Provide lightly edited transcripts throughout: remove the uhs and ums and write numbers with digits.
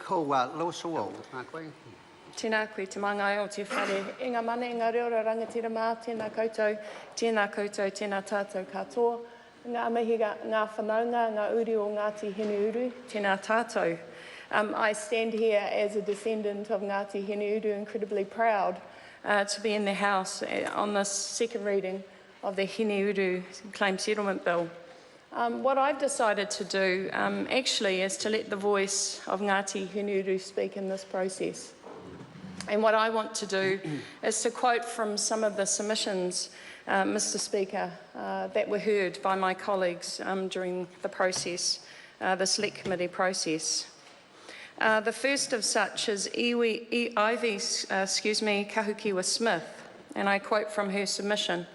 ko loso o, ngā koe. Tēnā koe, te mangai o te whare. E ngā mana, ngā reo rangatira mā, tēnā koutou, tēnā tātou katoa. Ngā mihi, ngā whanaunga, ngā uri o Ngāti Hineuru, tēnā tātou. I stand here as a descendant of Ngāti Hineuru, incredibly proud to be in the House on this second reading of the Hineuru Claim Settlement Bill. What I've decided to do actually is to let the voice of Ngāti Hineuru speak in this process. And what I want to do is to quote from some of the submissions, Mr. Speaker, that were heard by my colleagues during the process, the Select Committee process. The first of such is Ivy Kahukiwa Smith, and I quote from her submission.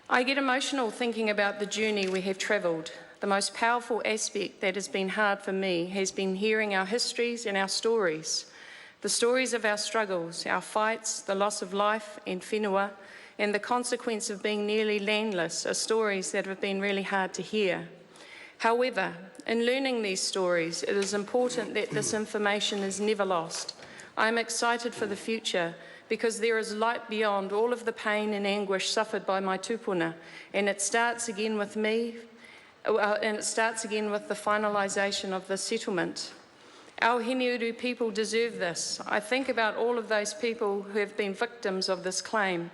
I get emotional thinking about the journey we have travelled. The most powerful aspect that has been hard for me has been hearing our histories and our stories. The stories of our struggles, our fights, the loss of life and whenua, and the consequence of being nearly landless are stories that have been really hard to hear. However, in learning these stories, it is important that this information is never lost. I am excited for the future because there is light beyond all of the pain and anguish suffered by my tupuna, and it starts again with me, and it starts again with the finalisation of the settlement. Our Hineuru people deserve this. I think about all of those people who have been victims of this claim.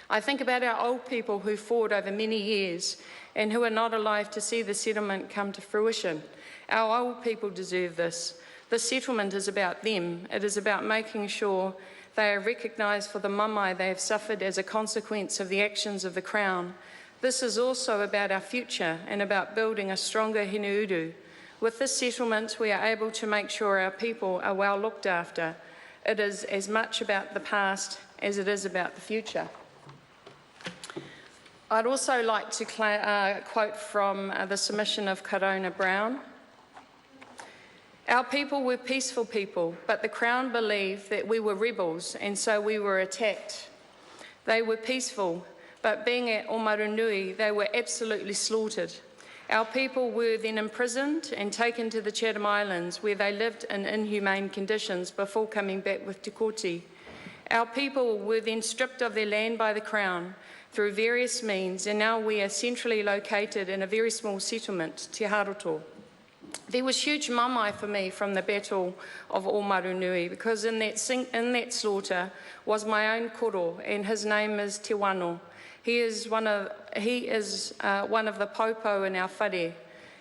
I think about our old people who fought over many years and who are not alive to see the settlement come to fruition. Our old people deserve this. The settlement is about them. It is about making sure they are recognised for the mamae they have suffered as a consequence of the actions of the Crown. This is also about our future and about building a stronger Hineuru. With this settlement, we are able to make sure our people are well looked after. It is as much about the past as it is about the future. I'd also like to quote from the submission of Karona Brown. Our people were peaceful people, but the Crown believed that we were rebels and so we were attacked. They were peaceful, but being at Omarunui, they were absolutely slaughtered. Our people were then imprisoned and taken to the Chatham Islands, where they lived in inhumane conditions before coming back with Te Koti. Our people were then stripped of their land by the Crown through various means, and now we are centrally located in a very small settlement, Te Haroto. There was huge mamae for me from the Battle of Omarunui, because in that slaughter was my own koro, and his name is Te Wano. He is one of the popo in our whare.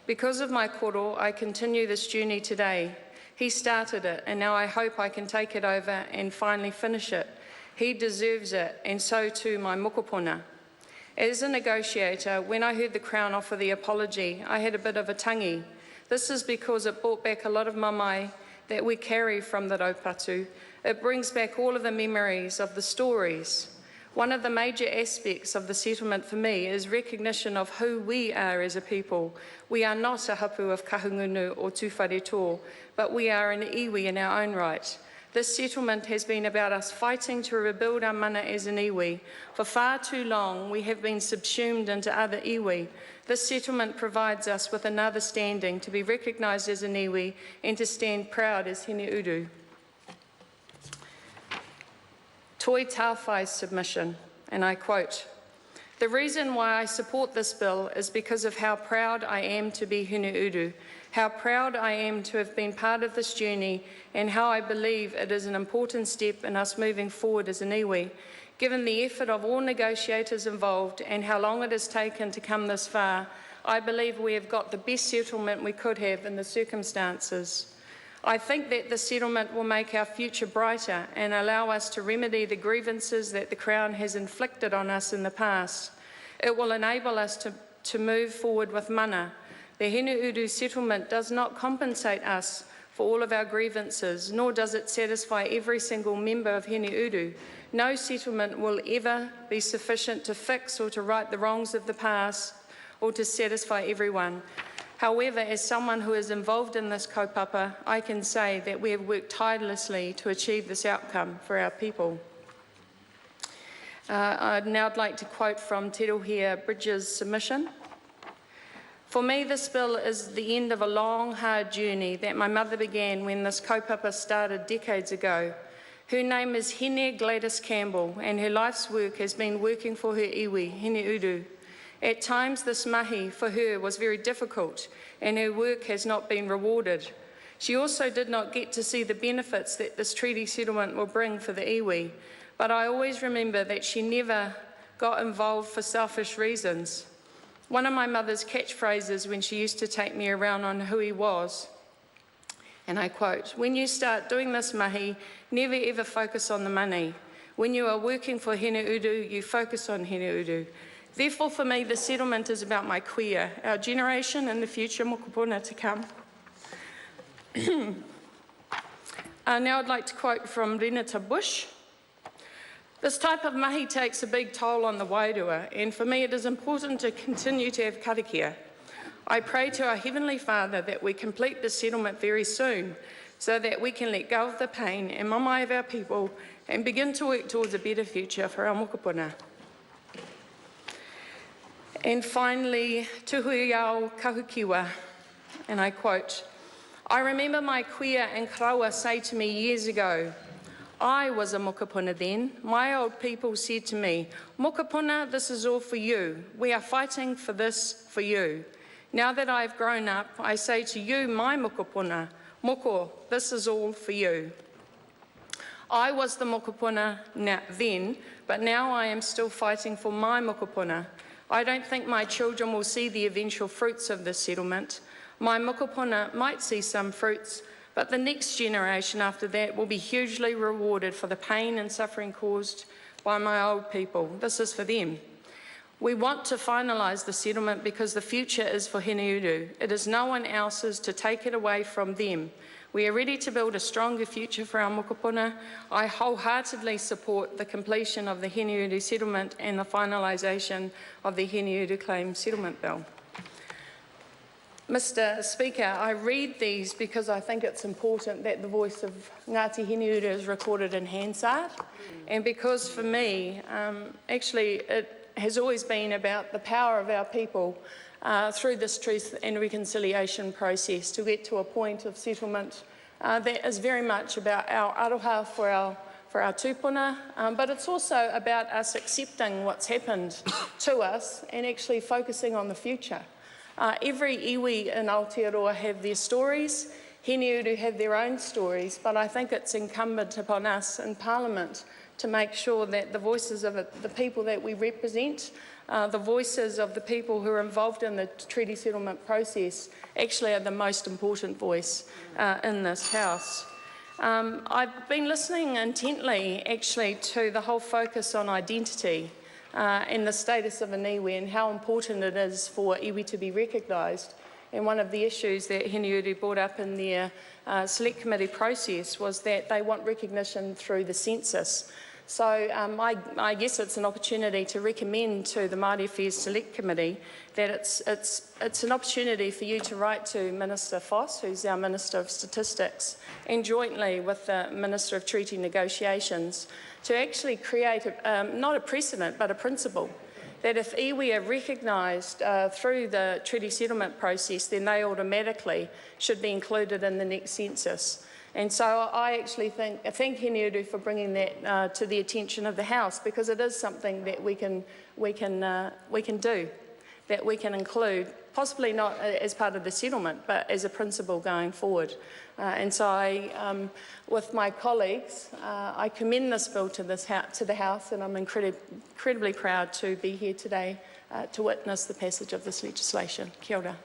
Because of my koro, I continue this journey today. He started it, and now I hope I can take it over and finally finish it. He deserves it, and so too my mokopuna. As a negotiator, when I heard the Crown offer the apology, I had a bit of a tangi. This is because it brought back a lot of mamae that we carry from the raupatu. It brings back all of the memories of the stories. One of the major aspects of the settlement for me is recognition of who we are as a people. We are not a hapu of kahungunu or tuwhareto, but we are an iwi in our own right. This settlement has been about us fighting to rebuild our mana as an iwi. For far too long, we have been subsumed into other iwi. This settlement provides us with another standing to be recognised as an iwi and to stand proud as Hineuru. Toi Tawhai's submission, and I quote, "The reason why I support this bill is because of how proud I am to be Hineuru, how proud I am to have been part of this journey, and how I believe it is an important step in us moving forward as an iwi. Given the effort of all negotiators involved and how long it has taken to come this far, I believe we have got the best settlement we could have in the circumstances. I think that the settlement will make our future brighter and allow us to remedy the grievances that the Crown has inflicted on us in the past. It will enable us to move forward with mana. The Hineuru settlement does not compensate us for all of our grievances, nor does it satisfy every single member of Hineuru. No settlement will ever be sufficient to fix or to right the wrongs of the past or to satisfy everyone. However, as someone who is involved in this kaupapa, I can say that we have worked tirelessly to achieve this outcome for our people." I'd now like to quote from Te Rohia Bridges' submission. For me, this bill is the end of a long, hard journey that my mother began when this kaupapa started decades ago. Her name is Hineuru Gladys Campbell, and her life's work has been working for her iwi, Hineuru. At times, this mahi for her was very difficult, and her work has not been rewarded. She also did not get to see the benefits that this treaty settlement will bring for the iwi, but I always remember that she never got involved for selfish reasons. One of my mother's catchphrases when she used to take me around on hui was, and I quote, "When you start doing this mahi, never ever focus on the money. When you are working for Hineuru, you focus on Hineuru." Therefore, for me, the settlement is about my kuia, our generation and the future mokopuna to come. Now I'd like to quote from Renata Bush. This type of mahi takes a big toll on the wairua, and for me it is important to continue to have karakia. I pray to our Heavenly Father that we complete this settlement very soon so that we can let go of the pain and mamae of our people and begin to work towards a better future for our mokopuna. And finally, tuhui ao kahukiwa, and I quote, "I remember my kuia and karawa say to me years ago, I was a mokopuna then. My old people said to me, 'Mokopuna, this is all for you. We are fighting for this for you.' Now that I've grown up, I say to you, my mokopuna, moko, this is all for you." I was the mokopuna then, but now I am still fighting for my mokopuna. I don't think my children will see the eventual fruits of this settlement. My mokopuna might see some fruits, but the next generation after that will be hugely rewarded for the pain and suffering caused by my old people. This is for them. We want to finalise the settlement because the future is for Hineuru. It is no one else's to take it away from them. We are ready to build a stronger future for our mokopuna. I wholeheartedly support the completion of the Hineuru settlement and the finalisation of the Hineuru Claim Settlement Bill. Mr. Speaker, I read these because I think it's important that the voice of Ngāti Hineuru is recorded in Hansard, and because for me, actually it has always been about the power of our people through this truth and reconciliation process to get to a point of settlement that is very much about our aroha for our tūpuna, but it's also about us accepting what's happened to us and actually focusing on the future. Every iwi in Aotearoa have their stories, Hineuru have their own stories, but I think it's incumbent upon us in Parliament to make sure that the voices of the people that we represent, the voices of the people who are involved in the treaty settlement process actually are the most important voice in this House. I've been listening intently actually to the whole focus on identity and the status of an iwi and how important it is for iwi to be recognised. And one of the issues that Hineuru brought up in their select committee process was that they want recognition through the census. So I guess it's an opportunity to recommend to the Māori Affairs Select Committee that it's an opportunity for you to write to Minister Foss, who's our Minister of Statistics, and jointly with the Minister of Treaty Negotiations to actually create not a precedent but a principle that if iwi are recognised through the treaty settlement process, then they automatically should be included in the next census. And so I actually thank Hineuru for bringing that to the attention of the House, because it is something that we can do, that we can include, possibly not as part of the settlement, but as a principle going forward. And so with my colleagues, I commend this bill to the House, and I'm incredibly proud to be here today to witness the passage of this legislation. Kia ora.